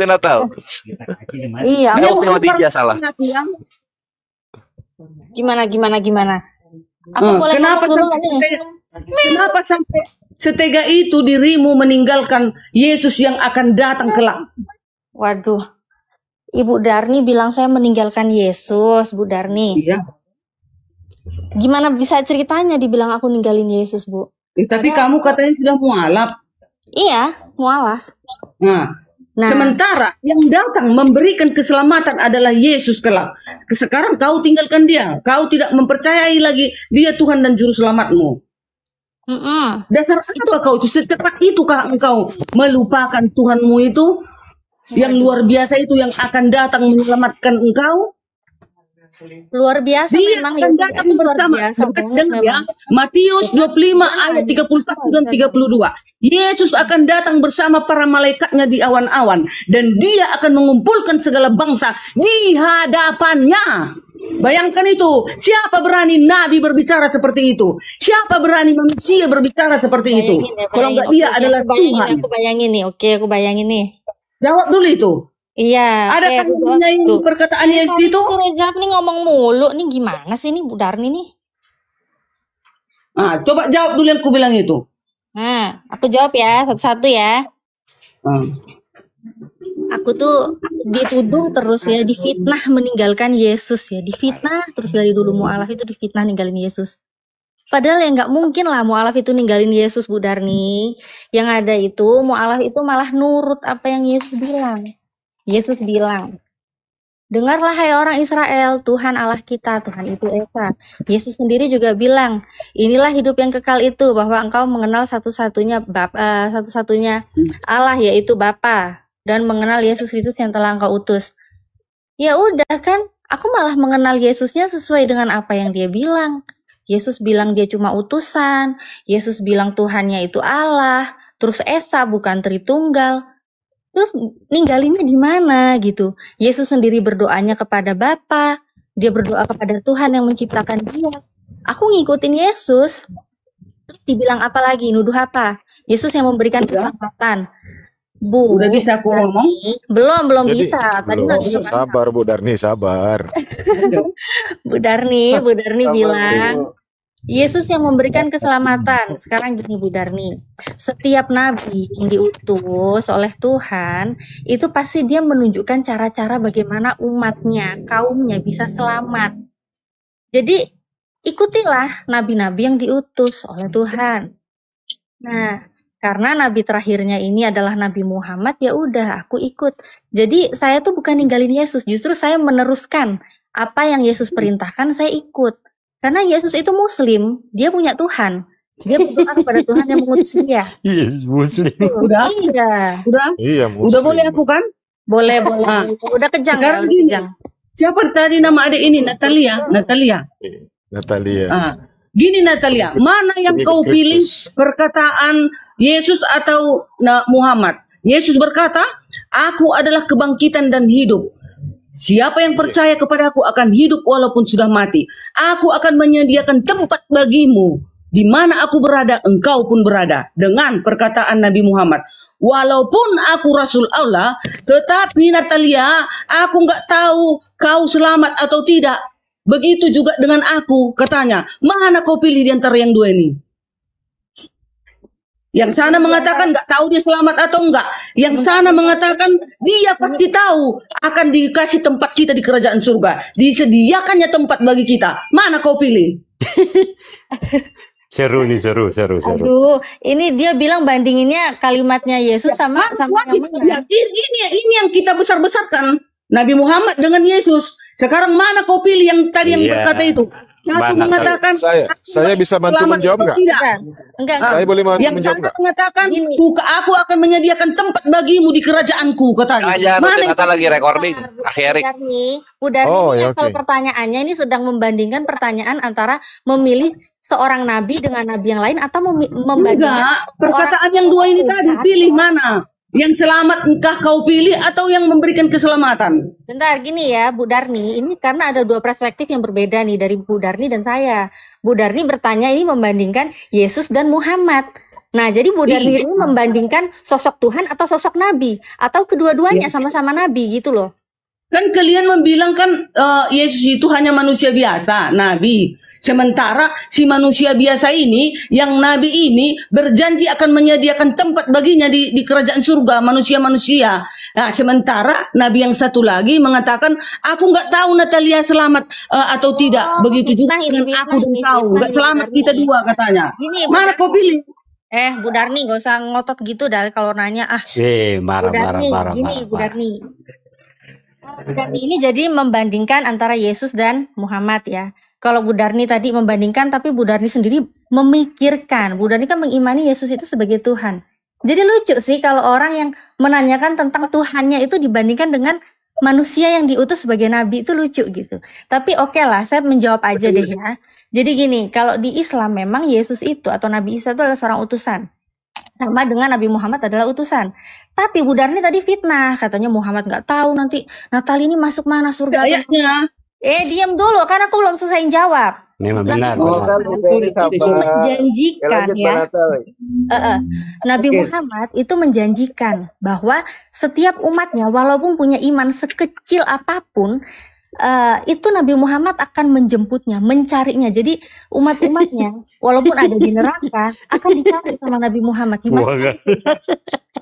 Natal. Iya, Waktu Khadijah salah. gimana? Aku boleh Kenapa ngomong dulu sampai nggak nih? kenapa sampai setega itu dirimu meninggalkan Yesus yang akan datang kelak? Waduh, Ibu Darni bilang saya meninggalkan Yesus, Bu Darni. Iya. Gimana bisa ceritanya dibilang aku ninggalin Yesus, Bu? Tapi kamu katanya sudah mualaf. Iya, mualaf. Nah, sementara yang datang memberikan keselamatan adalah Yesus kelak. Sekarang kau tinggalkan dia. Kau tidak mempercayai lagi dia Tuhan dan Juru Selamatmu. Dasar apa kau itu? Secepat itukah engkau melupakan Tuhanmu itu? Yang luar biasa itu yang akan datang menyelamatkan engkau? Luar biasa dia memang akan datang bersama. Dengar ya, Matius 25 ayat 31 dan 32. Yesus akan datang bersama para malaikatnya di awan-awan, dan dia akan mengumpulkan segala bangsa di hadapannya. Bayangkan itu. Siapa berani nabi berbicara seperti itu? Siapa berani manusia berbicara seperti itu? Kalau enggak dia adalah Tuhan. Aku bayangin nih. Aku bayangin nih. Jawab dulu itu. Iya. Ada kan yang perkataan Yesus itu? Suruh jawab nih, ngomong mulu nih, gimana sih nih Bu Darni nih? Coba jawab dulu yang aku bilang itu. Nah, aku jawab ya satu-satu ya. Aku tuh dituduh terus ya, difitnah meninggalkan Yesus ya, difitnah terus dari dulu mualaf itu difitnah ninggalin Yesus. Padahal ya nggak mungkin lah mualaf itu ninggalin Yesus, Bu Darni. Yang ada itu mualaf itu malah nurut apa yang Yesus bilang. Yesus bilang, dengarlah hai orang Israel, Tuhan Allah kita, Tuhan itu Esa. Yesus sendiri juga bilang, inilah hidup yang kekal itu, bahwa engkau mengenal satu-satunya Allah, yaitu Bapa, dan mengenal Yesus Kristus yang telah engkau utus. Ya udah kan, aku malah mengenal Yesusnya sesuai dengan apa yang dia bilang. Yesus bilang dia cuma utusan, Yesus bilang Tuhannya itu Allah, terus Esa bukan Tritunggal. Terus ninggalinnya di mana gitu? Yesus sendiri berdoanya kepada Bapa, dia berdoa kepada Tuhan yang menciptakan dia. Aku ngikutin Yesus. Terus dibilang apa lagi? Nuduh apa? Yesus yang memberikan keselamatan. Bu, udah bisa aku ngomong? Belum bisa. Tadi sabar Bu Darni, sabar. Bu Darni bilang Yesus yang memberikan keselamatan. Sekarang gini Bu Darni, setiap nabi yang diutus oleh Tuhan, itu pasti dia menunjukkan cara-cara bagaimana umatnya, kaumnya bisa selamat. Jadi ikutilah nabi-nabi yang diutus oleh Tuhan. Nah, karena nabi terakhirnya ini adalah Nabi Muhammad, ya udah aku ikut. Jadi saya tuh bukan ninggalin Yesus, justru saya meneruskan apa yang Yesus perintahkan, saya ikut. Karena Yesus itu Muslim, dia punya Tuhan. Dia berdoa kepada Tuhan yang mengutus dia. Yes, Muslim. Udah? Iya, Muslim. Udah boleh aku kan? Boleh. Udah kejang ya, kejang. Siapa tadi nama adik ini? Natalia. Gini Natalia, mana yang kau pilih perkataan Yesus atau Muhammad? Yesus berkata, aku adalah kebangkitan dan hidup. Siapa yang percaya kepadaku akan hidup walaupun sudah mati. Aku akan menyediakan tempat bagimu. Di mana aku berada, engkau pun berada. Dengan perkataan Nabi Muhammad. Walaupun aku Rasul Allah, tetapi Natalia, aku nggak tahu kau selamat atau tidak. Begitu juga dengan aku, katanya. Mana kau pilih di antara yang dua ini? Yang sana mengatakan nggak tahu dia selamat atau enggak. Yang sana mengatakan dia pasti tahu akan dikasih tempat kita di kerajaan surga. Disediakannya tempat bagi kita. Mana kau pilih? Seru. Aduh, ini dia bilang bandinginnya kalimatnya Yesus sama yang mana? Ini yang kita besar-besarkan. Nabi Muhammad dengan Yesus. Sekarang mana kau pilih yang tadi yang berkata itu? Satu mengatakan saya bisa bantu menjawab nggak? Enggak. Saya boleh bantu yang menjawab nggak? Mengatakan, aku akan menyediakan tempat bagimu di kerajaanku, katanya. Mana kata lagi recording? Akhirnya. Bu Darni, pertanyaannya ini sedang membandingkan pertanyaan antara memilih seorang nabi dengan nabi yang lain atau membandingkan perkataan yang dua ini tadi, pilih mana? Yang selamat entah kau pilih atau yang memberikan keselamatan. Bentar, gini ya Bu Darni, ini karena ada dua perspektif yang berbeda nih dari Bu Darni dan saya. Bu Darni bertanya ini membandingkan Yesus dan Muhammad. Nah, jadi Bu Darni Iya. ini membandingkan sosok Tuhan atau sosok Nabi, atau kedua-duanya sama-sama Nabi gitu loh. Kan kalian membilang kan Yesus itu hanya manusia biasa, nabi. Sementara si manusia biasa ini, yang nabi ini berjanji akan menyediakan tempat baginya di kerajaan surga, manusia-manusia. Nah, sementara nabi yang satu lagi mengatakan, aku nggak tahu Natalia selamat atau tidak. Begitu juga fitnah ini, dengan aku dan fitnah kau, ini, nggak selamat Bu kita Darni. dua katanya. Gini, Bu Mana kau pilih? Bu Darni, gak usah ngotot gitu dah kalau nanya. Bu Marah-marah, Darni, gini Bu Darni. Bu Darni ini jadi membandingkan antara Yesus dan Muhammad ya. Kalau Bu Darni tadi membandingkan, tapi Bu Darni sendiri memikirkan. Bu Darni kan mengimani Yesus itu sebagai Tuhan. Jadi lucu sih kalau orang yang menanyakan tentang Tuhannya itu dibandingkan dengan manusia yang diutus sebagai nabi, itu lucu gitu. Tapi oke lah, saya menjawab aja deh ya. Jadi gini, kalau di Islam memang Yesus itu atau Nabi Isa itu adalah seorang utusan. Sama dengan Nabi Muhammad adalah utusan. Tapi Bu Darni tadi fitnah, katanya Muhammad nggak tahu nanti Natali ini masuk mana surga atau Ayatnya. diam dulu kan aku belum selesai jawab. Memang benar. Itu menjanjikan ya. Nabi Muhammad itu menjanjikan bahwa setiap umatnya walaupun punya iman sekecil apapun, itu Nabi Muhammad akan menjemputnya, mencarinya. Jadi umat-umatnya walaupun ada di neraka akan dicari sama Nabi Muhammad.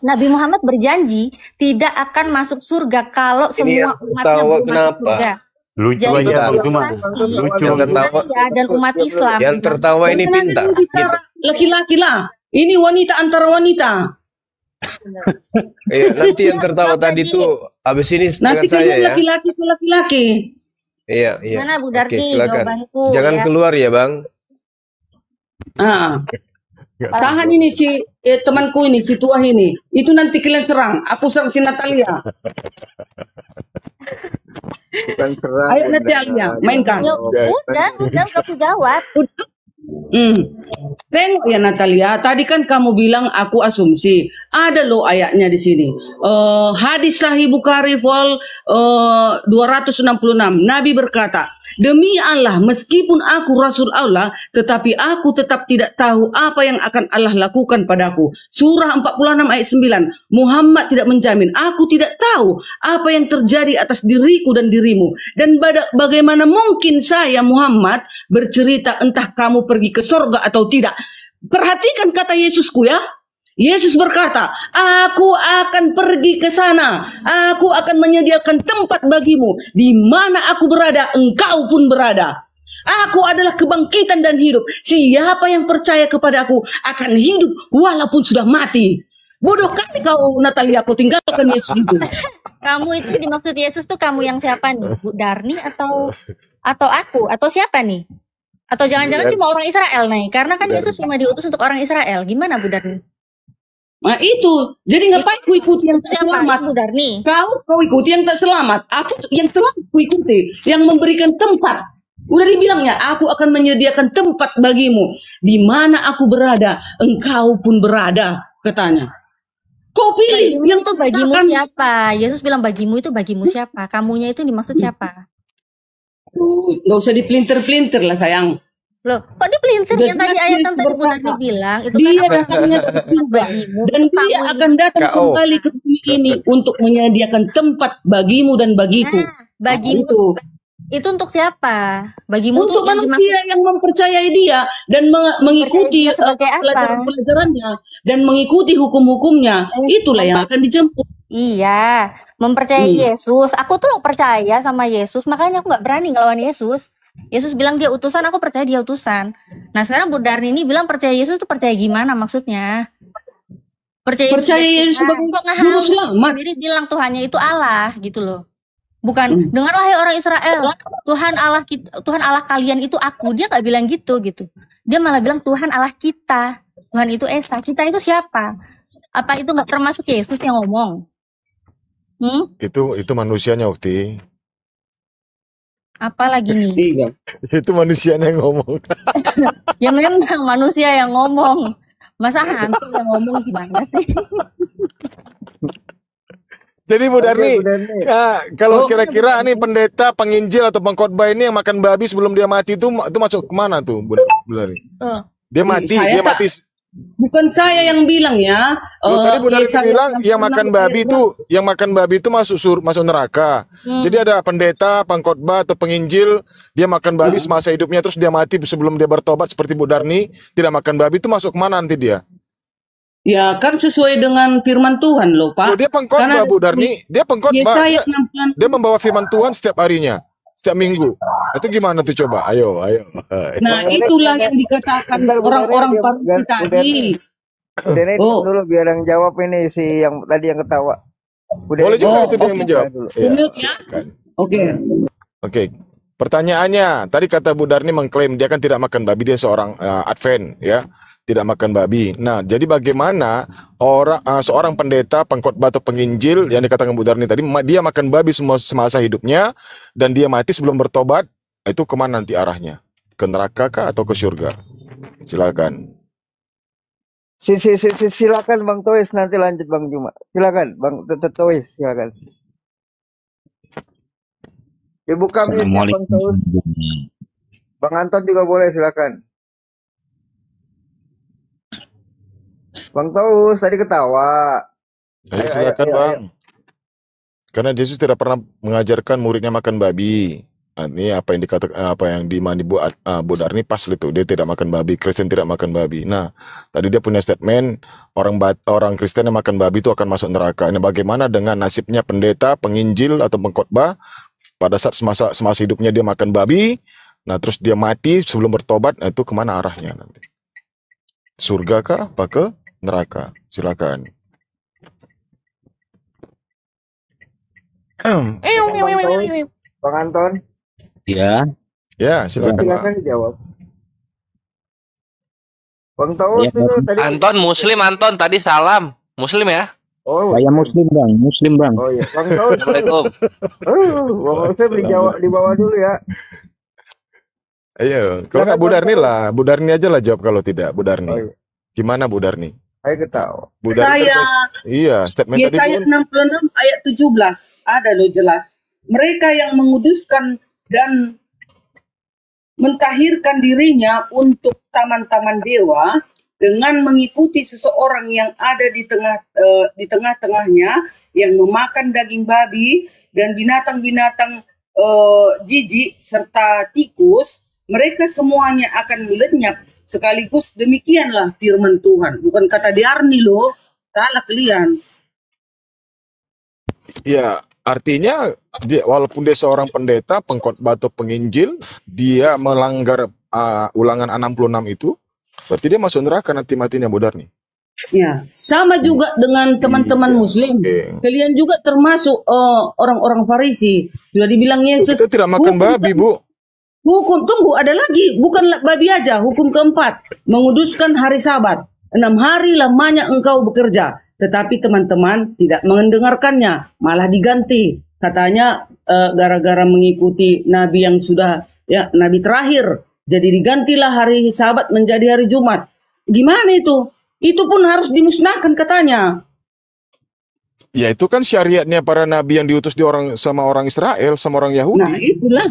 Nabi Muhammad berjanji tidak akan masuk surga kalau semua umatnya belum masuk surga. Lucu Jadi aja itu cuma pasti lucu. Yang tertawa, saya dan umat Islam. yang tertawa ini Jangan pintar. dulu bicara laki-laki lah. Ini wanita antara wanita. Iya, nanti yang tertawa tadi tuh habis ini Nanti dengan saya kalian ya. laki-laki ke laki-laki. Iya, iya. Mana Bu Oke, Darni silakan. jawabanku Jangan ya. keluar ya, Bang. Ah, tahan ini si temanku ini, si tua ini. Itu nanti kalian serang. Aku serang si Natalia. Bukan serang. Ayo Natalia, mainkan. Ya, udah aku jawab. Tengok ya Natalia, tadi kan kamu bilang aku asumsi. Ada loh ayatnya di sini. Hadis Sahih Bukhari vol 266. Nabi berkata, demi Allah, meskipun aku Rasul Allah, tetapi aku tetap tidak tahu apa yang akan Allah lakukan padaku. Surah 46 ayat 9. Muhammad tidak menjamin, aku tidak tahu apa yang terjadi atas diriku dan dirimu. Dan bagaimana mungkin saya Muhammad bercerita entah kamu pergi ke sorga atau tidak. Perhatikan kata Yesusku ya. Yesus berkata, aku akan pergi ke sana. Aku akan menyediakan tempat bagimu. Di mana aku berada, engkau pun berada. Aku adalah kebangkitan dan hidup. Siapa yang percaya kepadaku akan hidup walaupun sudah mati. Bodoh kali kau Natalia, kau tinggalkan Yesus itu. Kamu itu dimaksud Yesus tuh kamu yang siapa nih? Bu Darni atau aku atau siapa nih? Atau jangan-jangan cuma orang Israel nih? Karena kan Yesus cuma diutus untuk orang Israel. Gimana Bu Darni? Nah itu, jadi ngapain ku ikuti yang tak Siapa? selamat? Bu Darni. Kau ikuti yang tak selamat. Aku yang selamat ku ikuti, yang memberikan tempat. Udah dibilangnya, aku akan menyediakan tempat bagimu. Di mana aku berada, engkau pun berada, katanya. Kau pilih Bagimu yang itu bagimu katakan, siapa? Yesus bilang bagimu itu bagimu siapa? Kamunya itu dimaksud siapa? nggak usah dipelintir-pelintir lah sayang. Loh, kok dipelintir Udah yang tadi jelas ayat Yesus yang tadi Bu Darni berkata, bilang itu Dia kan datangnya ke surga bagimu dan itu dia kamu akan datang KO. kembali ke bumi ini untuk menyediakan tempat bagimu dan bagiku. bagimu itu untuk siapa? Bagimu Untuk tuh yang dimaksud manusia yang mempercayai dia dan mengikuti dia sebagai apa? pelajaran-pelajarannya dan mengikuti hukum-hukumnya, itulah yang akan dijemput. Iya, mempercayai Yesus. Aku tuh percaya sama Yesus, makanya aku nggak berani ngelawan Yesus. Yesus bilang dia utusan, aku percaya dia utusan. Nah sekarang Bu Darni ini bilang percaya Yesus tuh percaya gimana maksudnya? Percaya Yesus sebagai kok juru selamat. Jadi bilang Tuhannya itu Allah gitu loh. Bukan dengarlah hai orang Israel, Tuhan Allah kalian itu aku. Dia nggak bilang gitu. Dia malah bilang Tuhan Allah kita. Tuhan itu Esa. Kita itu siapa? Apa itu nggak termasuk Yesus yang ngomong? Itu manusianya, Ukti. Apalagi nih? Iya. Itu manusianya yang ngomong. Ya memang manusia yang ngomong. Masa hantu yang ngomong gimana sih? Jadi Bu Darni, Bu Darni. kalau kira-kira nih pendeta, penginjil atau pengkhotbah ini yang makan babi sebelum dia mati itu masuk kemana tuh Bu Darni? Dia mati, Saya dia mati Bukan saya yang bilang ya. Loh, tadi Bu Darni Yesaya bilang yang 66 makan ayat babi itu, yang makan babi itu masuk neraka. Jadi ada pendeta, pengkhotbah atau penginjil, dia makan babi semasa hidupnya terus dia mati sebelum dia bertobat seperti Bu Darni, tidak makan babi itu masuk mana nanti dia? Ya kan sesuai dengan firman Tuhan loh Loh, Pak. dia pengkhotbah Bu Darni, dia pengkhotbah, Yesaya dia membawa firman Tuhan setiap harinya, setiap minggu. Itu gimana tuh coba? Ayo. Nah itulah yang dikatakan Bentar, Bu orang-orang Darni, Farisi Bu tadi. Darni Oh. dulu biar yang jawab ini si yang tadi yang ketawa. Boleh juga itu dia yang oke. menjawab. Ya, Unmute ya. silakan. Oke. Pertanyaannya, tadi kata Bu Darni mengklaim dia kan tidak makan babi, dia seorang Advent ya, tidak makan babi. Nah, jadi bagaimana seorang pendeta, pengkhotbah atau penginjil yang dikatakan Bu Darni tadi, dia makan babi semasa hidupnya dan dia mati sebelum bertobat, itu kemana nanti arahnya? Ke neraka kah atau ke surga? Silakan. Silakan Bang Tois, nanti lanjut Bang Juma. Silakan Bang Tois, silakan. Dibuka mic Bang Tois. Bang Anton juga boleh, silakan. Bang Tois tadi ketawa. Ayo, silakan Bang. Karena Yesus tidak pernah mengajarkan muridnya makan babi. Ini apa yang dikatakan, apa yang dimani Bu Darni pas itu, dia tidak makan babi, Kristen tidak makan babi. Nah, tadi dia punya statement orang Kristen yang makan babi itu akan masuk neraka. Ini bagaimana dengan nasibnya pendeta, penginjil atau pengkhotbah pada saat semasa hidupnya dia makan babi, nah terus dia mati sebelum bertobat, nah, itu kemana arahnya nanti? Surga kah? Apa ke neraka? Silakan. Bang Anton. Ya. Ya, silakan. Silakan dijawab. Bang Taus Ya, itu tadi. Anton Muslim, Anton tadi salam. Muslim ya? Oh, Saya Muslim Bang. Oh iya, Bang Taus. Assalamualaikum. Bang Muslim di bawah dulu ya. Ayo, kalau nggak Bu Darni lah, Bu Darni aja lah jawab kalau tidak, Bu Darni. Oh, iya. Gimana Bu Darni? Saya ketawa. Bu Darni Saya iya, statement tadi Yesaya pun 66 ayat 17 ada loh jelas. Mereka yang menguduskan dan mentahirkan dirinya untuk taman-taman dewa dengan mengikuti seseorang yang ada di tengah-tengahnya yang memakan daging babi dan binatang-binatang jijik serta tikus, mereka semuanya akan lenyap sekaligus. Demikianlah firman Tuhan, bukan kata Darni loh, salah kalian. ya artinya walaupun dia seorang pendeta, pengkhotbah atau penginjil, dia melanggar ulangan 66 itu, berarti dia masuk neraka nanti matinya Bu Darni. Ya, sama juga dengan teman-teman Muslim. Oke. Kalian juga termasuk orang-orang Farisi. Sudah dibilang Yesus. Kita tidak makan hukum- babi, Bu. Hukum, tunggu, ada lagi. Bukan babi aja. Hukum keempat, menguduskan hari Sabat. 6 hari lamanya engkau bekerja. Tetapi teman-teman tidak mendengarkannya, malah diganti. Katanya gara-gara mengikuti Nabi yang sudah, ya Nabi terakhir. Jadi digantilah hari Sabat menjadi hari Jumat. Gimana itu? Itu pun harus dimusnahkan katanya. Ya itu kan syariatnya para nabi yang diutus sama orang Israel, sama orang Nah Yahudi. itulah.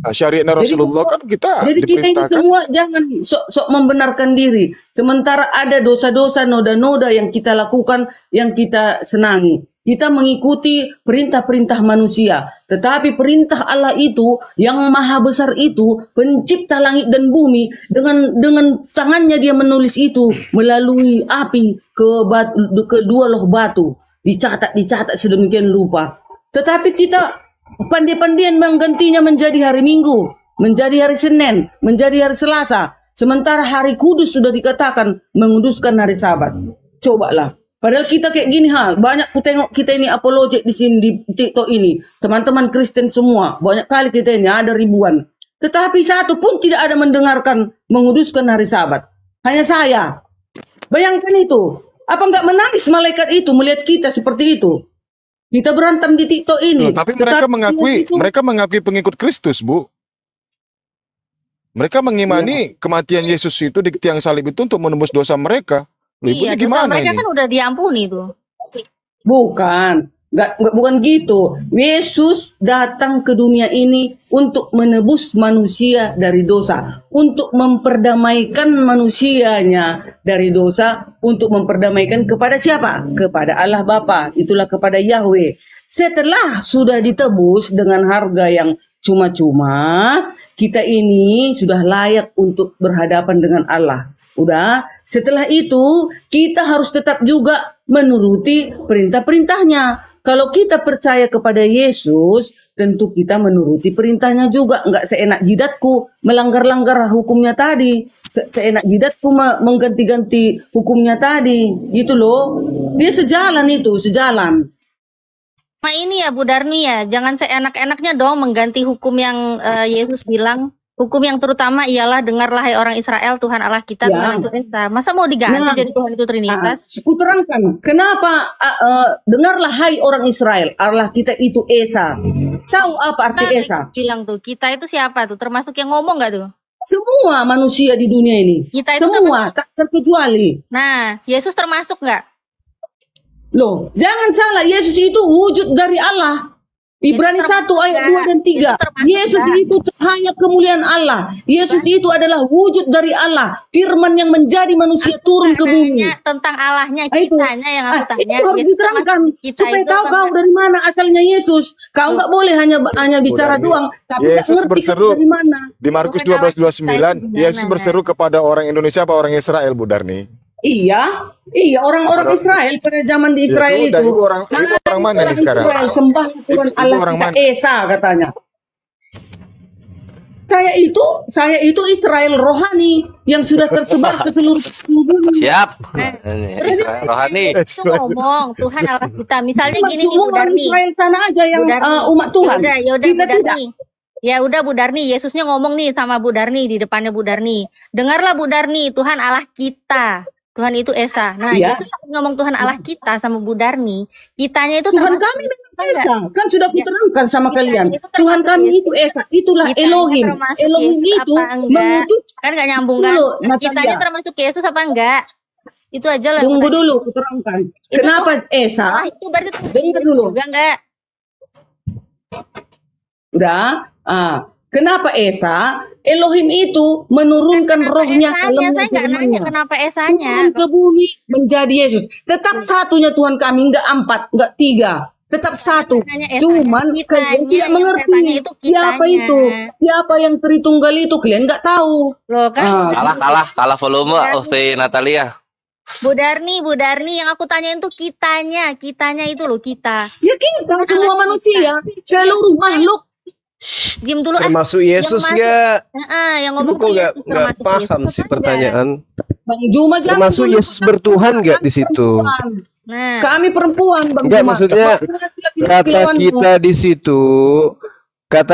Syariatnya Rasulullah kan kita Jadi kita ini diperintahkan. semua jangan sok-sok membenarkan diri. Sementara ada dosa-dosa, noda-noda yang kita lakukan, yang kita senangi. Kita mengikuti perintah-perintah manusia. Tetapi perintah Allah itu, yang maha besar itu, pencipta langit dan bumi, dengan tangannya dia menulis itu melalui api ke dua loh batu. Dicatat sedemikian rupa. Tetapi kita pandai-pandaian menggantinya menjadi hari Minggu, menjadi hari Senin, menjadi hari Selasa. Sementara hari kudus sudah dikatakan menguduskan hari Sabat. Cobalah. Padahal kita kayak gini banyak ku tengok kita ini apologet di sini di TikTok ini. Teman-teman Kristen semua, banyak kali kita ini ada ribuan. Tetapi satu pun tidak ada mendengarkan menguduskan hari Sabat. Hanya saya. Bayangkan itu. Apa enggak menangis malaikat itu melihat kita seperti itu? Kita berantem di TikTok ini. Loh, tapi mereka mengakui pengikut Kristus, Bu. Mereka mengimani kematian Yesus itu di tiang salib itu untuk menembus dosa mereka. Loh, Iya, ibunya dosa gimana mereka ini? kan udah diampuni tuh. Bukan. Bukan gitu. Yesus datang ke dunia ini untuk menebus manusia dari dosa, untuk memperdamaikan manusianya dari dosa, untuk memperdamaikan kepada siapa? Kepada Allah Bapa. Itulah kepada Yahweh. Setelah sudah ditebus dengan harga yang cuma-cuma, kita ini sudah layak untuk berhadapan dengan Allah. Udah, setelah itu kita harus tetap juga menuruti perintah-perintahnya. Kalau kita percaya kepada Yesus, tentu kita menuruti perintahnya juga. Enggak seenak jidatku melanggar-langgar hukumnya tadi. Seenak jidatku mengganti-ganti hukumnya tadi. Gitu loh. Dia sejalan itu, sejalan. Nah ini ya Bu Darni ya, jangan seenak-enaknya dong mengganti hukum yang Yesus bilang. Hukum yang terutama ialah dengarlah hai orang Israel, Tuhan Allah kita, Ya. Tuhan itu Esa. Masa mau diganti Nah, jadi Tuhan itu Trinitas? Aku terangkan, kenapa dengarlah hai orang Israel, Allah kita itu Esa. Tahu apa arti Nah, Esa? bilang tuh, kita itu siapa tuh? Termasuk yang ngomong nggak tuh? Semua manusia di dunia ini. Kita itu Semua, tak terkecuali. Nah, Yesus termasuk nggak? Loh, jangan salah, Yesus itu wujud dari Allah. Ibrani Yesus 1 ayat 2 dan 3. termasuk Yesus nggak? itu cahaya kemuliaan Allah. Yesus itu adalah wujud dari Allah. Firman yang menjadi manusia turun ke bumi. Tanya tentang Allahnya, Itu. kitanya yang aku tanya. Itu harus Yesus diterangkan termasuk kita supaya itu tahu apa kau nggak? dari mana asalnya Yesus. Kau nggak boleh hanya bicara Darni, doang, tapi nggak Yesus ngerti berseru dari mana. di Markus Bukan Allah 12:29, kita itu Yesus gimana? berseru kepada orang Indonesia apa orang Israel, Bu Darni? Iya, orang-orang Israel pada zaman di Ya Israel sudah, itu. ibu orang mana nih sekarang? Israel sembah Tuhan Ibu Allah orang kita mana? Esa katanya. Saya itu Israel rohani yang sudah tersebar ke seluruh bumi. Siap. Nah, Ini terus Israel rohani. itu ngomong Tuhan Allah kita. Misalnya gini nih Bu Semua orang Darni. Israel sana aja yang Bu Darni. umat Tuhan. Ya udah Kita Bu Darni. Ya udah Bu Darni, Yesusnya ngomong nih sama Bu Darni di depannya Bu Darni. Dengarlah Bu Darni, Tuhan Allah kita. Tuhan itu Esa. Nah, Iya. Yesus ngomong Tuhan Allah kita sama Bu Darni. Kitanya itu Tuhan termasuk kami Yesus memang apa enggak? Esa. Kan sudah Ya. kuterangkan sama Kitanya kalian. itu Tuhan termasuk kami Yesus. itu Esa. Itulah Kitanya Elohim. termasuk Elohim Yesus itu apa enggak? mengutus. Kan nggak nyambung kan? Dulu, Kitanya Natalia. termasuk Yesus apa enggak? Itu aja lah. Tunggu dulu, kuterangkan. Itu Kenapa Esa? Allah itu berarti termasuk Dengar Yesus dulu. juga enggak? Udah. Kenapa Esa? Elohim itu menurunkan Kenapa rohnya Esanya? kalemnya Saya nggak nanya firmannya. kenapa Esanya. Turun ke bumi menjadi Yesus. Tetap satunya Tuhan kami, enggak 4, enggak 3. Tetap satu. Nanya Esanya. Cuman kalian Kitanya tidak yang saya mengerti tanya itu siapa kitanya. itu. Siapa yang Tritunggal itu kalian enggak tahu. Loh kan? Kalah volume, Ukti Natalia. Bu Darni, yang aku tanyain tuh kitanya itu loh kita. Ya kita semua manusia, seluruh makhluk. Shh, diam dulu ah. Termasuk Yesus masuk- nggak? Yang Aku ngomong kok tuh nggak Yesus termasuk paham Yesus sih apa pertanyaan. Bang Juma jangan Termasuk dulu. Yesus bertuhan nggak di situ? Perempuan. Nah, Kami perempuan, Bang Enggak, Juma. maksudnya kata Kelawanmu.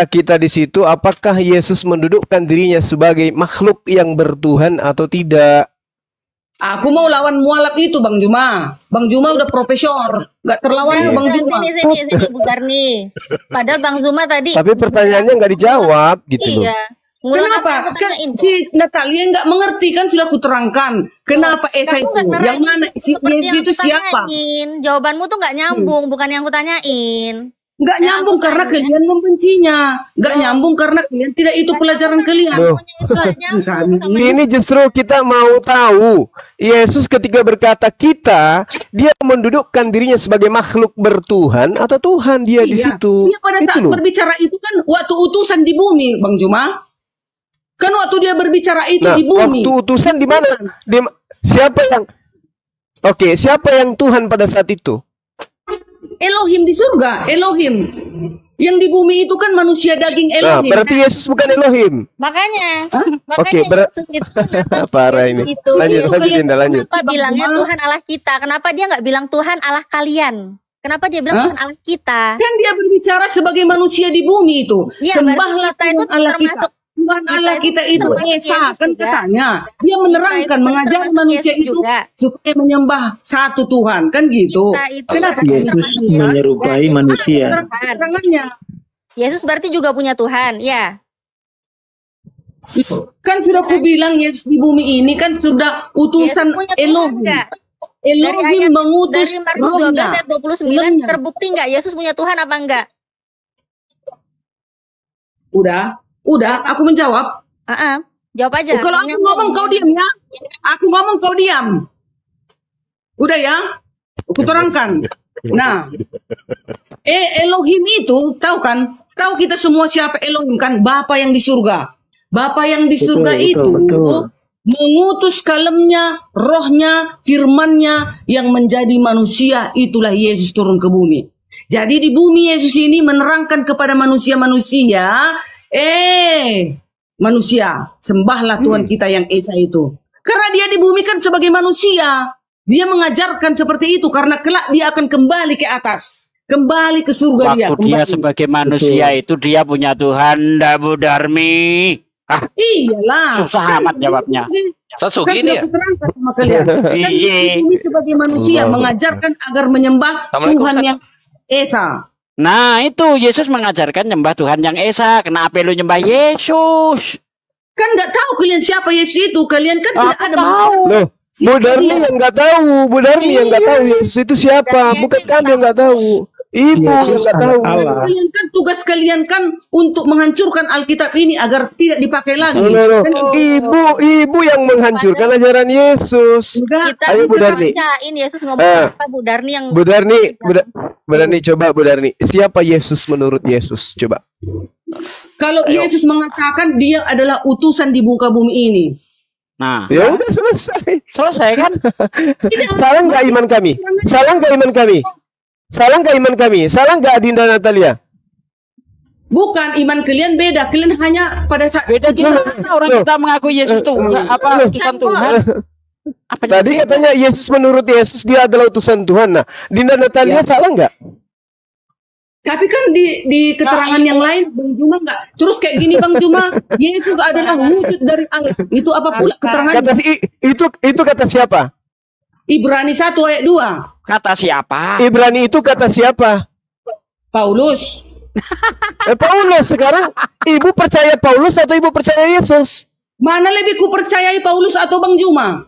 kita di situ apakah Yesus mendudukkan dirinya sebagai makhluk yang bertuhan atau tidak? Aku mau lawan mualaf itu, Bang Juma. Bang Juma udah profesor, nggak terlawan Iya. Bang Juma. sini Bu Darni. Padahal Bang Zuma tadi. Tapi pertanyaannya nggak dijawab gitu loh. Iya. Ngulang apa yang Kenapa? aku Kan tanyain? si Natalia nggak mengerti kan sudah kuterangkan. Kenapa Esa Kamu itu? nggak ngerayain Yang mana si seperti Yesus yang itu aku siapa? tanyain. Jawabanmu tuh nggak nyambung, bukan yang aku tanyain. Nggak Yang nyambung aku karena tanya. kalian membencinya. Nggak Loh. nyambung karena kalian tidak itu pelajaran kalian. Loh. Nggak nyambung sama Ini justru kita mau tahu Yesus ketika berkata kita, dia mendudukkan dirinya sebagai makhluk bertuhan atau Tuhan dia di Iya. situ. Dia pada Itu saat loh. berbicara itu kan waktu utusan di bumi, Bang Juma. Kan waktu dia berbicara itu Nah, di bumi. waktu utusan di mana? Siapa yang siapa yang Tuhan pada saat itu? Elohim di surga, Elohim. Yang di bumi itu kan manusia daging Nah, Elohim. berarti Yesus bukan Elohim. Makanya Oke, Yesus itu kenapa Parah Yesus ini. itu Lanjut, Itu lanjut, kalian Dinda, lanjut. kenapa Bang bilangnya Juma. Tuhan Allah kita? Kenapa dia nggak bilang Tuhan Allah kalian? Kenapa dia bilang Hah? Tuhan Allah kita? Kan dia berbicara sebagai manusia di bumi itu. Iya, Sembahlah berarti kita itu Tuhan Allah kita. termasuk Tuhan kita Allah itu kita itu termasuk Esa Yesus kan juga. katanya. Dia menerangkan, itu mengajar termasuk manusia Yesus itu juga. supaya menyembah satu Tuhan kan gitu. Kita itu Kenapa berarti Yesus termasuk Yesus menyerupai juga. manusia. Tuhan. Keterangannya Yesus berarti juga punya Tuhan, ya. kan sudah ku bilang Yesus di bumi ini kan sudah Yesus utusan punya Tuhan Elohim. enggak? Elohim mengutus dari Markus 12 rohnya. ayat 29 Filmnya. terbukti nggak Yesus punya Tuhan apa enggak? Udah, aku menjawab. Jawab aja. Kalau aku ngomong kau diam ya. Aku ngomong kau diam. Udah ya. Aku terangkan. Nah, Elohim itu tahu kan? Tahu kita semua siapa Elohim kan? Bapa yang di surga. Bapa yang di surga itu mengutus kalemnya, rohnya, firmannya yang menjadi manusia. Itulah Yesus turun ke bumi. Jadi di bumi Yesus ini menerangkan kepada manusia-manusia, manusia, sembahlah Tuhan kita yang Esa itu. Karena dia di bumi kan sebagai manusia. Dia mengajarkan seperti itu karena kelak dia akan kembali ke atas. Kembali ke surga dia. Waktu dia sebagai manusia itu dia punya Tuhan, ndak Bu Darmi. Iyalah. Susah amat jawabnya. Satu Kan gini sudah ya. kuterangkan sama kalian. Kan Iya. bumi sebagai manusia mengajarkan agar menyembah Assalamualaikum, Tuhan Ustaz. yang Esa. Nah itu Yesus mengajarkan nyembah Tuhan yang Esa. Kenapa lu nyembah Yesus? Kan nggak tahu kalian siapa Yesus itu. Kalian kan tidak ada tahu. Loh, Bu Darni yang nggak tahu, Bu Darni yang nggak tahu Yesus itu siapa, bukan kami yang nggak tahu. Ibu yang nggak tahu. Kalian kan tugas kalian kan untuk menghancurkan Alkitab ini agar tidak dipakai lagi. Loh. Kan Ibu yang menghancurkan ajaran Yesus. enggak. Kita Ayo, Bu Darni. bacain Yesus ngomong apa Bu Darni yang Bu Darni coba Bu Darni. Siapa Yesus menurut Yesus? Coba. Kalau Yesus mengatakan dia adalah utusan di muka bumi ini. Nah, Ya udah selesai. selesai kan? Salah nggak iman kami? Salah nggak iman kami? Salah nggak iman kami? Salah nggak Adinda Natalia? Bukan, iman kalian beda. Kalian hanya pada saat Beda gimana orang kita mengaku Yesus itu apa utusan Tuhan? Apa Tadi katanya Yesus menurut Yesus dia adalah utusan Tuhan. Nah, Dinda Natalia salah nggak? Tapi kan di keterangan yang lain Bang Juma enggak. Terus kayak gini Bang Juma, Yesus adalah wujud dari Allah. Itu apa pula keterangannya? Kata itu kata siapa? Ibrani 1 ayat 2. Kata siapa? Ibrani itu kata siapa? Paulus. Paulus. Sekarang ibu percaya Paulus atau ibu percaya Yesus? Mana lebih ku percayai Paulus atau Bang Juma?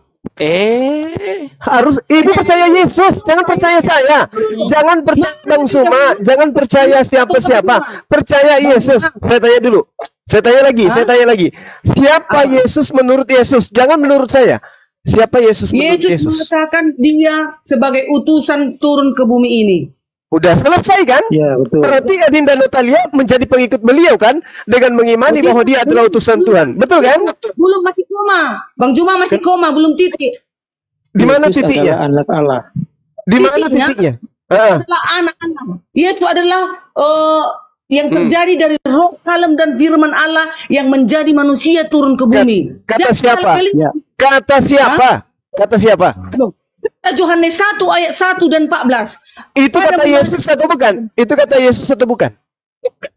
Harus ibu percaya Yesus, jangan percaya saya. Jangan percaya Bang Suma, jangan percaya siapa-siapa. Percaya Yesus. Saya tanya dulu. Saya tanya lagi. Siapa Yesus menurut Yesus? Jangan menurut saya. Siapa Yesus menurut Yesus Yesus? mengatakan dia sebagai utusan turun ke bumi ini. Udah selesai kan? Ya, betul. Berarti Adinda Natalia menjadi pengikut beliau kan? Dengan mengimani bahwa dia adalah utusan Tuhan. Betul kan? Belum, masih koma. Bang Juma masih koma, belum titik. Di mana Yesus titiknya? adalah anak Allah. Di mana Titiknya? titiknya? Adalah anak-anak. Yesus adalah yang terjadi dari roh kalem dan firman Allah yang menjadi manusia turun ke bumi. Kata Dan siapa? kali-kali- Ya. Kata siapa? Kata siapa? Yohanes 1 ayat 1 dan 14. Itu kata Yesus atau bukan? Itu kata Yesus atau bukan?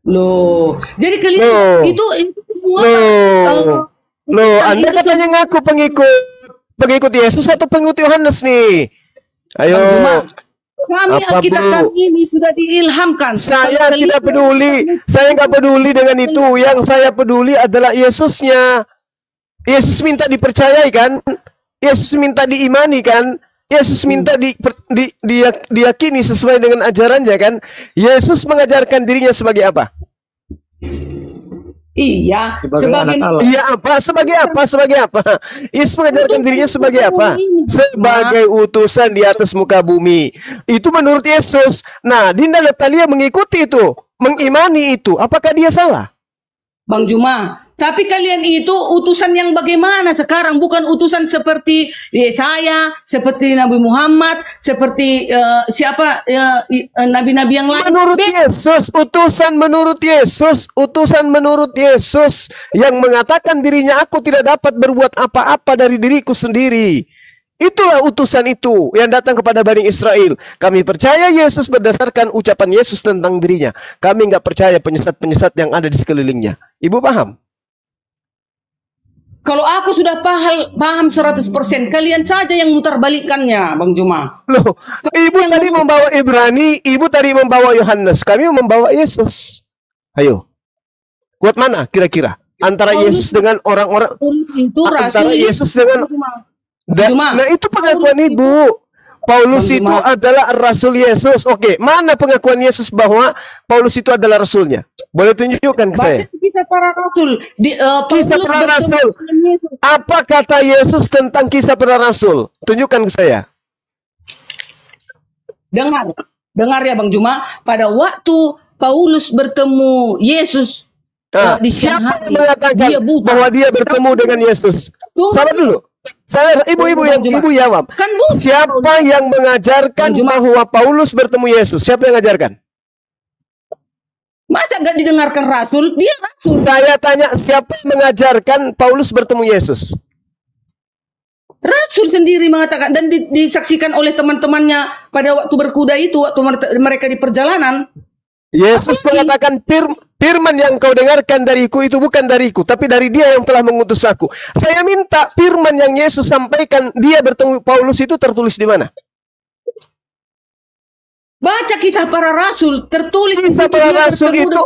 Loh, jadi kalian Loh. itu semua Loh, Anda katanya ngaku pengikut Yesus atau pengikut Yohanes nih? Ayo. kami Apa, kita Bu? kami ini sudah diilhamkan. Saya Kalau tidak kalian- peduli. Saya nggak peduli dengan itu. Yang saya peduli adalah Yesusnya. Yesus minta dipercayai kan? Yesus minta diimani kan? Yesus minta diyakini sesuai dengan ajarannya kan? Yesus mengajarkan dirinya sebagai apa? Iya, Sebagai sebagai anak Allah. Iya apa? Sebagai apa? Sebagai apa? Yesus mengajarkan dirinya sebagai apa? Sebagai utusan di atas muka bumi. Itu menurut Yesus. Nah, Dinda Natalia mengikuti itu, mengimani itu. Apakah dia salah? Bang Juma, tapi kalian itu utusan yang bagaimana sekarang? Bukan utusan seperti Yesaya, seperti Nabi Muhammad, seperti nabi-nabi yang lain. Menurut Yesus, utusan menurut Yesus yang mengatakan dirinya aku tidak dapat berbuat apa-apa dari diriku sendiri. Itulah utusan itu yang datang kepada Bani Israel. Kami percaya Yesus berdasarkan ucapan Yesus tentang dirinya. Kami nggak percaya penyesat-penyesat yang ada di sekelilingnya. Ibu paham? Kalau aku sudah paham 100%, kalian saja yang mutar balikannya, Bang Juma. Loh, ibu tadi membawa Ibrani, ibu tadi membawa Yohanes, kami membawa Yesus. Ayo, kuat mana kira-kira? Antara Yesus dengan orang-orang, Itu antara rasul Yesus dengan Juma. nah itu pengakuan ibu. Paulus Bang itu Juma. adalah Rasul Yesus. Oke, mana pengakuan Yesus bahwa Paulus itu adalah Rasulnya? Boleh tunjukkan ke saya? Baca kisah para rasul. Kisah Paulus para bertemu rasul. dengan Yesus. Apa kata Yesus tentang kisah para rasul? Tunjukkan ke saya. Dengar ya Bang Juma. Pada waktu Paulus bertemu Yesus Nah, di siang siapa hari, yang mengatakan dia buta. bahwa dia bertemu dengan Yesus? Tunggu. Sabar dulu. Saya ibu-ibu yang Bang Juma. ibu jawab. Kan buta. Siapa yang mengajarkan Bang Juma. bahwa Paulus bertemu Yesus? Siapa yang mengajarkan? Masa gak didengarkan rasul? Dia rasul. Saya tanya siapa yang mengajarkan Paulus bertemu Yesus? Rasul sendiri mengatakan dan disaksikan oleh teman-temannya pada waktu berkuda itu, waktu mereka di perjalanan. Yesus mengatakan firman yang kau dengarkan dariku itu bukan dariku, tapi dari dia yang telah mengutus aku. Saya minta firman yang Yesus sampaikan dia bertemu Paulus itu tertulis di mana? Baca kisah para rasul, tertulis di Kisah situ para dia rasul bertemu itu,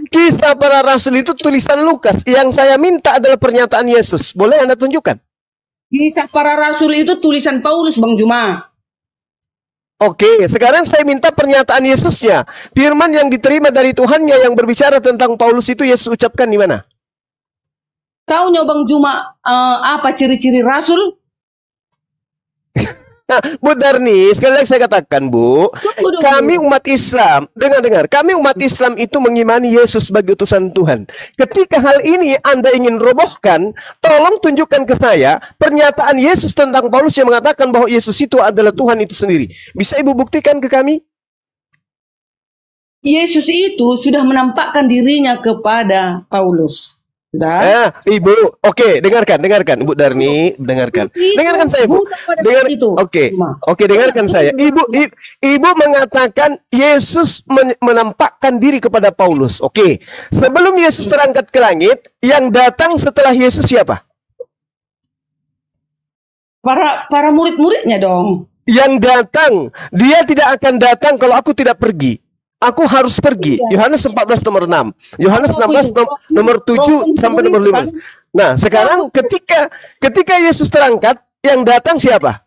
kisah para rasul itu tulisan Lukas. Yang saya minta adalah pernyataan Yesus. Boleh Anda tunjukkan? Kisah para rasul itu tulisan Paulus, Bang Juma. Oke, sekarang saya minta pernyataan Yesusnya. Firman yang diterima dari Tuhannya yang berbicara tentang Paulus itu Yesus ucapkan di mana? Taunya Bang Juma, apa ciri-ciri rasul? Nah, Bu Darni, sekali lagi saya katakan, Bu, Tunggu dulu. kami umat Islam, dengar, kami umat Islam itu mengimani Yesus sebagai utusan Tuhan. Ketika hal ini Anda ingin robohkan, tolong tunjukkan ke saya pernyataan Yesus tentang Paulus yang mengatakan bahwa Yesus itu adalah Tuhan itu sendiri. Bisa Ibu buktikan ke kami? Yesus itu sudah menampakkan dirinya kepada Paulus. Sudah. Ibu, oke, dengarkan, Bu Darni, dengarkan. Dengarkan saya, Bu. Oke, dengarkan saya. Ibu mengatakan Yesus menampakkan diri kepada Paulus. Oke. Sebelum Yesus terangkat ke langit, yang datang setelah Yesus siapa? Para murid-muridnya dong. Yang datang, dia tidak akan datang kalau aku tidak pergi. Aku harus pergi. Yohanes 14 nomor 6. Yohanes 16 nomor 7 sampai nomor 15. Nah, sekarang ketika Yesus terangkat, yang datang siapa?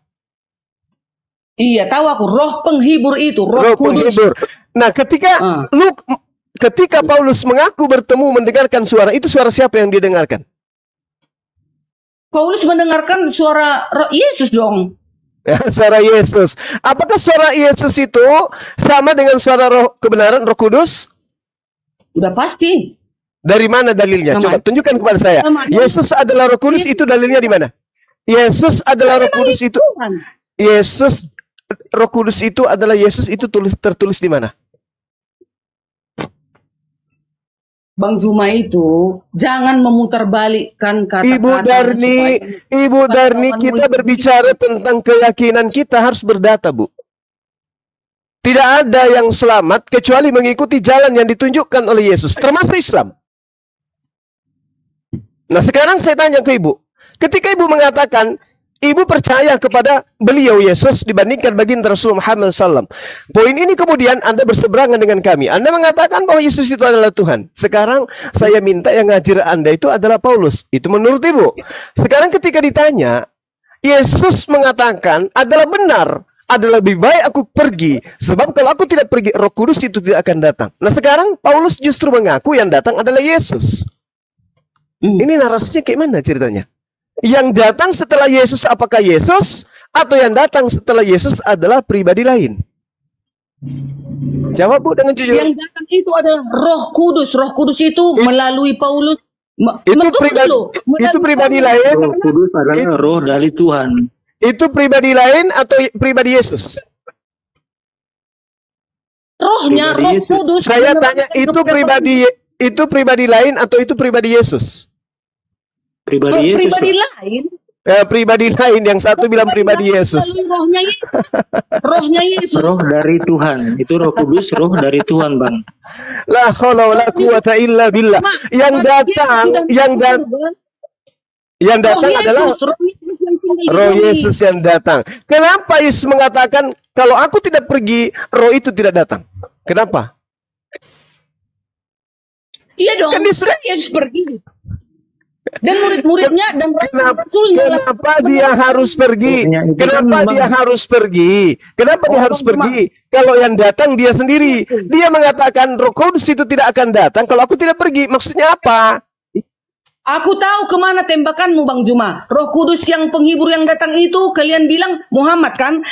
Iya, tahu aku. Roh penghibur itu, Roh Kudus. Penghibur. Nah, ketika Paulus mengaku bertemu mendengarkan suara, itu suara siapa yang dia dengarkan? Paulus mendengarkan suara Roh Yesus dong. Ya, suara Yesus. Apakah suara Yesus itu sama dengan suara Roh kebenaran, Roh Kudus? Udah pasti. Dari mana dalilnya? Coba tunjukkan kepada saya. Yesus adalah Roh Kudus, itu dalilnya di mana? Yesus adalah Roh Kudus itu. Yesus Roh Kudus itu adalah Yesus itu tertulis di mana? Bang Juma itu jangan memutarbalikkan kata-kata. Ibu Darni, kita berbicara tentang keyakinan kita harus berdata, Bu. Tidak ada yang selamat kecuali mengikuti jalan yang ditunjukkan oleh Yesus, termasuk Islam. Nah, sekarang saya tanya ke Ibu. Ketika Ibu mengatakan Ibu percaya kepada beliau Yesus dibandingkan baginda Rasul Muhammad SAW. Poin ini kemudian Anda berseberangan dengan kami. Anda mengatakan bahwa Yesus itu adalah Tuhan. Sekarang saya minta yang ngajar Anda itu adalah Paulus. Itu menurut Ibu. Sekarang ketika ditanya, Yesus mengatakan adalah benar. Adalah lebih baik aku pergi. Sebab kalau aku tidak pergi, Roh Kudus itu tidak akan datang. Nah, sekarang Paulus justru mengaku yang datang adalah Yesus. Ini narasinya kayak mana ceritanya? Yang datang setelah Yesus apakah Yesus? Atau yang datang setelah Yesus adalah pribadi lain? Jawab, Bu, dengan jujur. Yang datang itu adalah Roh Kudus. Roh Kudus itu melalui Paulus. Itu pribadi lain. Roh Kudus adalah roh dari Tuhan. Itu pribadi lain atau pribadi Yesus? Rohnya Roh Kudus. Saya tanya, itu pribadi lain atau itu pribadi Yesus? Pribadi Yesus. Pribadi lain. Pribadi lain, yang satu bilang pribadi Yesus. Rohnya Yesus. Rohnya Yesus. Roh dari Tuhan. Itu Roh Kudus, roh dari Tuhan, Bang. La haula wala quwata illa billah. Yang datang adalah Roh Yesus yang datang. Kenapa Yesus mengatakan kalau aku tidak pergi, Roh itu tidak datang? Kenapa? Iya dong. Kan Yesus pergi. Dan murid-muridnya dan Kenapa dia harus pergi? Kenapa dia harus pergi? Kenapa dia harus pergi? Kalau yang datang dia sendiri. Dia mengatakan Roh Kudus itu tidak akan datang kalau aku tidak pergi. Maksudnya apa? Aku tahu kemana tembakanmu, Bang Juma. Roh Kudus yang penghibur yang datang itu kalian bilang Muhammad kan?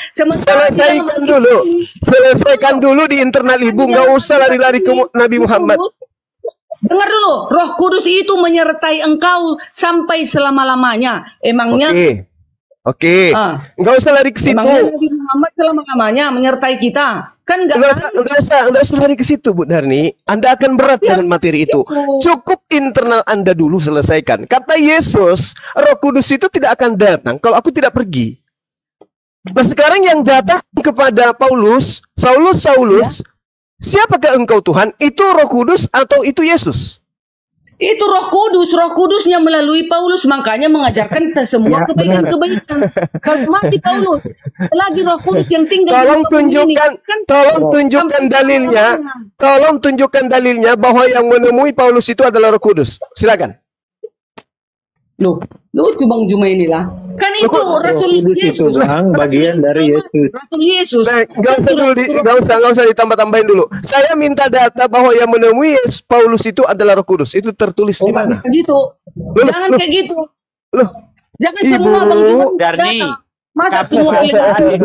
Selesaikan dulu di internal ibu. Nggak usah lari-lari ke Nabi Muhammad. Dengar dulu, Roh Kudus itu menyertai engkau sampai selama-lamanya. Emangnya? Oke. Nggak usah lari ke situ. Emangnya Nabi Muhammad selama-lamanya menyertai kita? Kan nggak usah lari ke situ, Bu Darni. Anda akan berat dengan materi itu. Cukup internal Anda dulu selesaikan. Kata Yesus, Roh Kudus itu tidak akan datang kalau aku tidak pergi. Nah sekarang yang datang kepada Paulus, Saulus, siapakah engkau Tuhan? Itu Roh Kudus atau itu Yesus? Itu Roh Kudusnya melalui Paulus, makanya mengajarkan semua kebaikan-kebaikan. Kalau mati Paulus, lagi Roh Kudus yang tinggal. Tolong tunjukkan dalilnya. Tolong tunjukkan dalilnya bahwa yang menemui Paulus itu adalah Roh Kudus. Silakan. Lucu Bang Juma inilah. Kan itu Rasul Yesus. Bagian dari Yesus. Rasul Yesus. Nggak usah ditambah-tambahin dulu. Saya minta data bahwa yang menemui Paulus itu adalah Roh Kudus. Itu tertulis di mana? Gitu. Jangan kayak gitu. Jangan semua Bang Juma. Darni. Masa semua di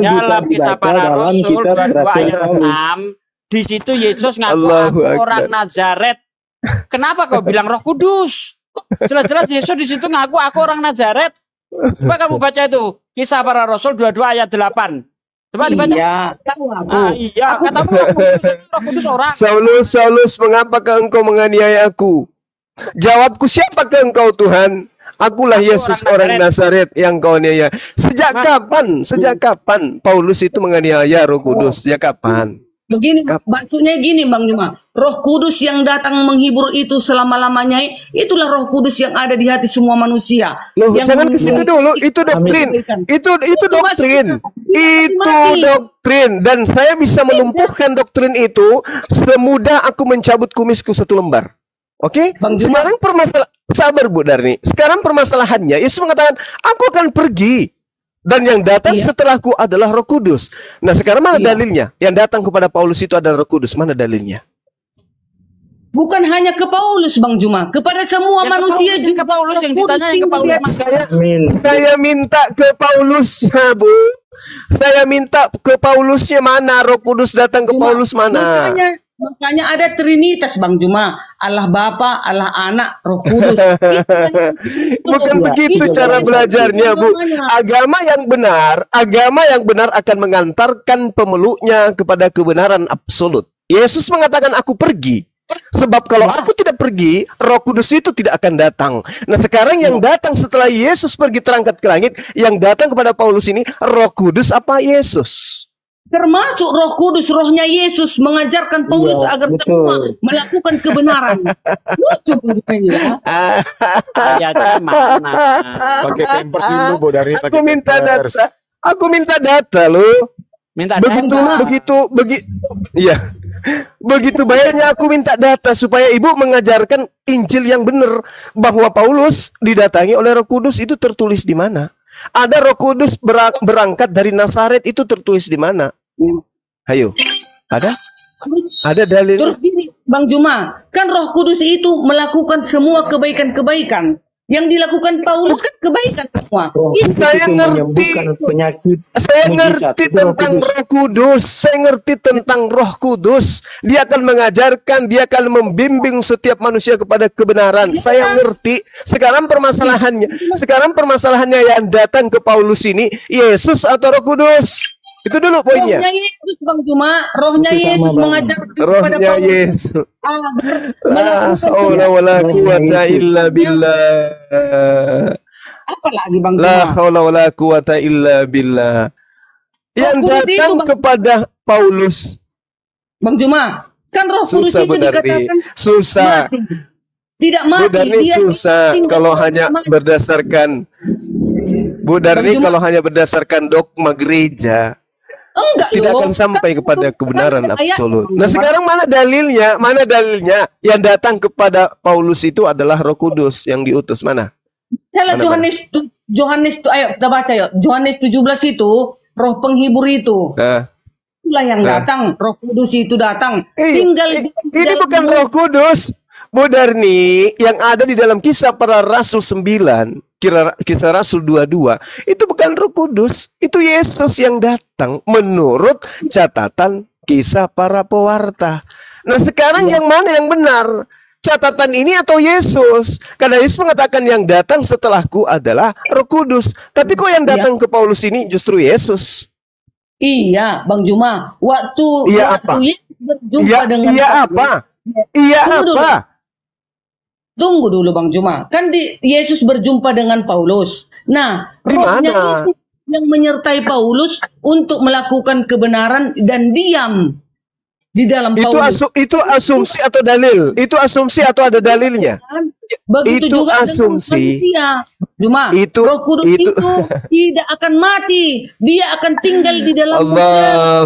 dalam kisah para rasul 22 ayat 6 di situ Yesus ngaku orang Nazaret. Kenapa kau bilang Roh Kudus? Jelas-jelas Yesus di situ ngaku aku orang Nazaret. Coba kamu baca itu kisah para rasul 22 ayat 8. Coba dibaca. Iya, tahu aku. Iya, katamu Roh Kudus orang. Saulus, mengapakah engkau menganiaya aku? Jawabku, siapakah engkau Tuhan? Akulah Yesus orang Nazaret yang kau aniaya. Sejak kapan Paulus itu menganiaya Roh Kudus? Sejak kapan? Begini, maksudnya gini Bang Juma, Roh Kudus yang datang menghibur itu selama-lamanya, itulah Roh Kudus yang ada di hati semua manusia. Jangan ke situ dulu, itu doktrin. Itu doktrin. Dan saya bisa melumpuhkan doktrin itu semudah aku mencabut kumisku 1 lembar. Oke? Sekarang sabar Bu Darni. Sekarang permasalahannya Yesus mengatakan, aku akan pergi. Dan yang datang setelahku adalah Roh Kudus. Nah sekarang mana dalilnya? Yang datang kepada Paulus itu adalah Roh Kudus. Mana dalilnya? Bukan hanya ke Paulus Bang Juma, kepada semua manusia juga. Ke Paulus yang ditanya yang ke Paulus. Saya minta ke Paulusnya, Bu. Saya minta ke Paulusnya mana? Roh Kudus datang ke Paulus mana? Makanya ada Trinitas Bang Juma, Allah Bapa, Allah Anak, Roh Kudus. Bukan begitu cara belajarnya, Bu. Agama yang benar akan mengantarkan pemeluknya kepada kebenaran absolut. Yesus mengatakan aku pergi. Sebab kalau aku tidak pergi, Roh Kudus itu tidak akan datang. Nah sekarang yang datang setelah Yesus pergi terangkat ke langit, yang datang kepada Paulus ini Roh Kudus apa Yesus? Termasuk Roh Kudus, rohnya Yesus mengajarkan Paulus agar semua melakukan kebenaran. Lucu begini ya. Pakai pampers dulu Bu Darni. Aku minta data loh. Begitu banyaknya aku minta data supaya Ibu mengajarkan Injil yang benar, bahwa Paulus didatangi oleh Roh Kudus itu tertulis di mana? Ada Roh Kudus berangkat dari Nazaret itu tertulis di mana? Ayo, ada dalil. Terus gini, Bang Juma, kan Roh Kudus itu melakukan semua kebaikan-kebaikan. Yang dilakukan Paulus kan kebaikan semua. Saya ngerti tentang Roh Kudus. Saya ngerti tentang Roh Kudus. Dia akan mengajarkan, dia akan membimbing setiap manusia kepada kebenaran. Saya ngerti. Sekarang permasalahannya yang datang ke Paulus ini Yesus atau Roh Kudus? Itu dulu poinnya. Rohnya Yesus Bang Juma, rohnya Yesus mengajarkan kepada Paulus. Yesus. La haula wala quwata illa billah. Apa lagi Bang Juma? La haula wala quwata illa billah. Yang datang kepada Paulus. Bang Juma, kan Roh Kudus itu dikatakan susah. Tidak mati. Dia susah kalau hanya berdasarkan Bu Darni, kalau hanya berdasarkan dogma gereja. Tidak akan sampai kepada kebenaran absolut. Nah sekarang mana dalilnya? Mana dalilnya yang datang kepada Paulus itu adalah Roh Kudus yang diutus? Mana? Salah Mana, ayo kita baca yuk. Yohanes 17 itu roh penghibur itu. Itulah yang datang, Roh Kudus itu datang. Tinggal ini bukan Roh Kudus. Bu Darni, yang ada di dalam Kisah Para Rasul 9, Kisah Rasul 22, itu bukan Roh Kudus, itu Yesus yang datang menurut catatan Kisah Para Pewarta. Nah, sekarang yang mana yang benar? Catatan ini atau Yesus? Karena Yesus mengatakan yang datang setelahku adalah Roh Kudus. Tapi kok yang datang ke Paulus ini justru Yesus? Iya, Bang Juma. Waktu Yesus berjumpa dengan Paulus. Tunggu dulu Bang Juma. Kan Yesus berjumpa dengan Paulus. Nah, rohnya itu yang menyertai Paulus untuk melakukan kebenaran dan diam di dalam Paulus. Itu asumsi atau dalil? Itu asumsi atau ada dalilnya? Begitu itu juga asumsi. dengan manusia. Cuma Roh Kudus itu tidak akan mati. Dia akan tinggal di dalam Allah.